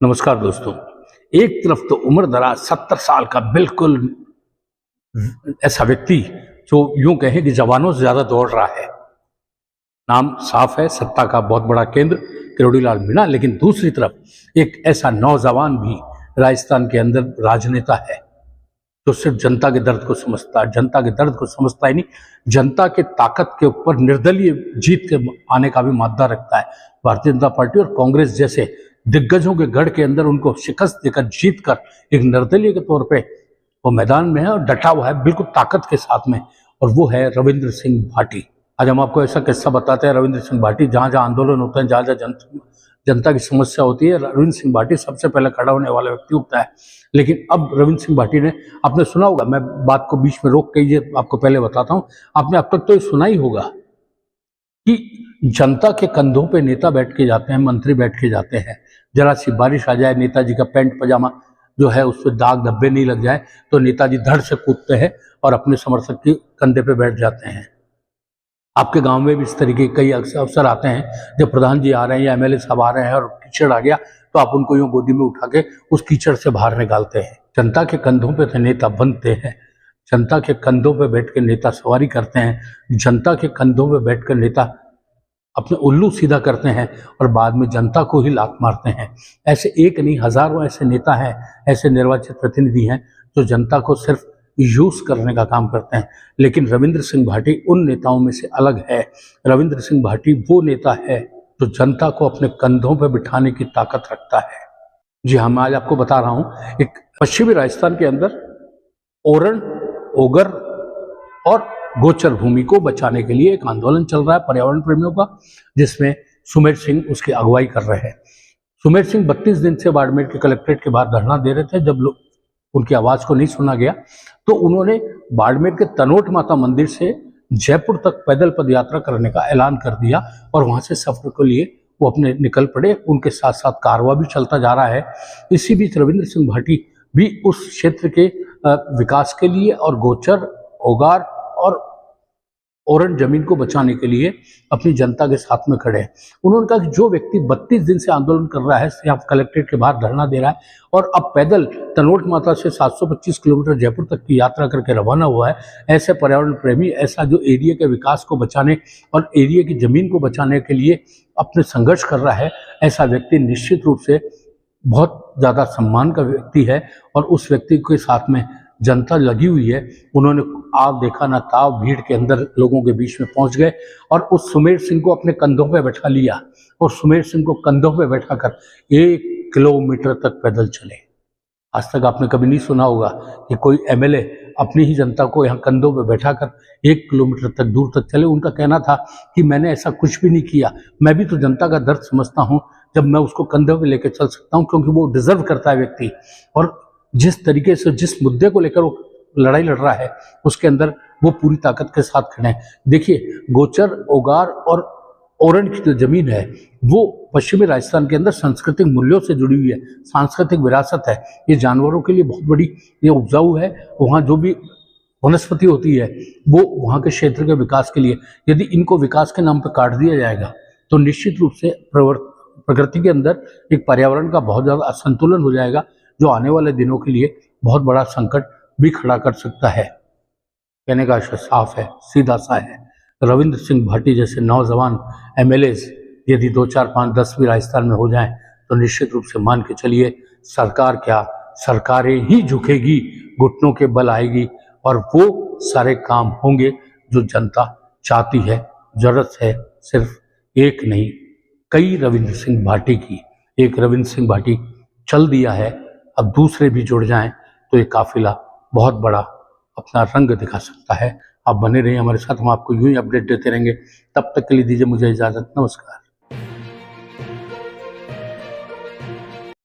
नमस्कार दोस्तों। एक तरफ तो उम्र दराज 70 साल का बिल्कुल ऐसा व्यक्ति जो यूं कहें कि जवानों से ज्यादा दौड़ रहा है, नाम साफ है, सत्ता का बहुत बड़ा केंद्र किरोड़ीलाल मीणा। लेकिन दूसरी तरफ एक ऐसा नौजवान भी राजस्थान के अंदर राजनेता है जो सिर्फ जनता के दर्द को समझता है, जनता के दर्द को समझता ही नहीं, जनता के ताकत के ऊपर निर्दलीय जीत के आने का भी मादा रखता है। भारतीय जनता पार्टी और कांग्रेस जैसे दिग्गजों के गढ़ के अंदर उनको शिकस्त देकर जीत कर एक निर्दलीय के तौर पे वो मैदान में है और डटा हुआ है बिल्कुल ताकत के साथ में, और वो है रविंद्र सिंह भाटी। आज हम आपको ऐसा किस्सा बताते हैं। रविंद्र सिंह भाटी, जहाँ जहाँ आंदोलन होते हैं, जहाँ जहाँ जनता की समस्या होती है, रविंद्र सिंह भाटी सबसे पहले खड़ा होने वाला व्यक्ति होता है। लेकिन अब रविंद्र सिंह भाटी ने, आपने सुना होगा, मैं बात को बीच में रोक के ये आपको पहले बताता हूँ, आपने अब तक तो ये सुना ही होगा कि जनता के कंधों पे नेता बैठ के जाते हैं, मंत्री बैठ के जाते हैं। जरा सी बारिश आ जाए, नेताजी का पैंट पजामा जो है उस पर दाग धब्बे नहीं लग जाए तो नेताजी धड़ से कूदते हैं और अपने समर्थक के कंधे पे बैठ जाते हैं। आपके गांव में भी इस तरीके कई अवसर आते हैं जब प्रधान जी आ रहे हैं या एमएलए साहब आ रहे हैं और कीचड़ आ गया तो आप उनको यूं गोदी में उठा के उस कीचड़ से बाहर निकालते हैं। जनता के कंधों पे तो नेता बनते हैं, जनता के कंधों पे बैठ के नेता सवारी करते हैं, जनता के कंधों पे बैठ कर नेता अपने उल्लू सीधा करते हैं और बाद में जनता को ही लात मारते हैं। ऐसे एक नहीं, हजारों ऐसे नेता हैं, ऐसे निर्वाचित प्रतिनिधि हैं जो जनता को सिर्फ यूज करने का काम करते हैं। लेकिन रविंद्र सिंह भाटी उन नेताओं में से अलग है। रविंद्र सिंह भाटी वो नेता है जो जनता को अपने कंधों पर बिठाने की ताकत रखता है। जी हाँ, मैं आज आपको बता रहा हूँ, एक पश्चिमी राजस्थान के अंदर ओरण, ओगर और गोचर भूमि को बचाने के लिए एक आंदोलन चल रहा है पर्यावरण प्रेमियों का, जिसमें सुमेर सिंह उसकी अगुवाई कर रहे हैं। सुमेर सिंह 32 दिन से बाड़मेर के कलेक्ट्रेट के बाहर धरना दे रहे थे। जब लोग उनकी आवाज को नहीं सुना गया तो उन्होंने बाड़मेर के तनोट माता मंदिर से जयपुर तक पैदल पद यात्रा करने का ऐलान कर दिया और वहां से सफर के लिए वो अपने निकल पड़े। उनके साथ साथ कारवा भी चलता जा रहा है। इसी बीच रविंद्र सिंह भाटी भी उस क्षेत्र के विकास के लिए और गोचर, ओगार और ओरण जमीन को बचाने के लिए अपनी जनता के साथ में खड़े हैं। उन्होंने कहा कि जो व्यक्ति 32 दिन से आंदोलन कर रहा है, यहाँ कलेक्ट्रेट के बाहर धरना दे रहा है और अब पैदल तनोट माता से 725 किलोमीटर जयपुर तक की यात्रा करके रवाना हुआ है, ऐसे पर्यावरण प्रेमी, ऐसा जो एरिया के विकास को बचाने और एरिया की जमीन को बचाने के लिए अपने संघर्ष कर रहा है, ऐसा व्यक्ति निश्चित रूप से बहुत ज़्यादा सम्मान का व्यक्ति है। और उस व्यक्ति के साथ में जनता लगी हुई है। उन्होंने आग देखा ना ताव, भीड़ के अंदर लोगों के बीच में पहुंच गए और उस सुमेर सिंह को अपने कंधों पे बैठा लिया और सुमेर सिंह को कंधों पे बैठाकर 1 किलोमीटर तक पैदल चले। आज तक आपने कभी नहीं सुना होगा कि कोई एमएलए अपनी ही जनता को यहाँ कंधों पे बैठाकर 1 किलोमीटर तक दूर तक चले। उनका कहना था कि मैंने ऐसा कुछ भी नहीं किया, मैं भी तो जनता का दर्द समझता हूँ, जब मैं उसको कंधों पे लेकर चल सकता हूँ, क्योंकि वो डिजर्व करता है व्यक्ति। और जिस तरीके से, जिस मुद्दे को लेकर वो लड़ाई लड़ रहा है, उसके अंदर वो पूरी ताकत के साथ खड़े हैं। देखिए, गोचर, ओगार और ओरण की जो जमीन है वो पश्चिमी राजस्थान के अंदर सांस्कृतिक मूल्यों से जुड़ी हुई है, सांस्कृतिक विरासत है। ये जानवरों के लिए बहुत बड़ी ये उपजाऊ है। वहाँ जो भी वनस्पति होती है वो वहाँ के क्षेत्र के विकास के लिए, यदि इनको विकास के नाम पर काट दिया जाएगा तो निश्चित रूप से प्रकृति के अंदर एक पर्यावरण का बहुत ज़्यादा असंतुलन हो जाएगा, जो आने वाले दिनों के लिए बहुत बड़ा संकट भी खड़ा कर सकता है। कहने का साफ है, सीधा सा है। रविंद्र सिंह भाटी जैसे नौजवान एमएलएज यदि 2, 4, 5, 10 भी राजस्थान में हो जाएं तो निश्चित रूप से मान के चलिए, सरकार क्या, सरकारें ही झुकेगी, घुटनों के बल आएगी और वो सारे काम होंगे जो जनता चाहती है। जरूरत है सिर्फ एक नहीं, कई रविंद्र सिंह भाटी की। एक रविंद्र सिंह भाटी चल दिया है, अब दूसरे भी जुड़ जाएं तो ये काफिला बहुत बड़ा अपना रंग दिखा सकता है। आप बने रहिए हमारे साथ, हम आपको यूं ही अपडेट देते रहेंगे। तब तक के लिए दीजिए मुझे इजाजत। नमस्कार।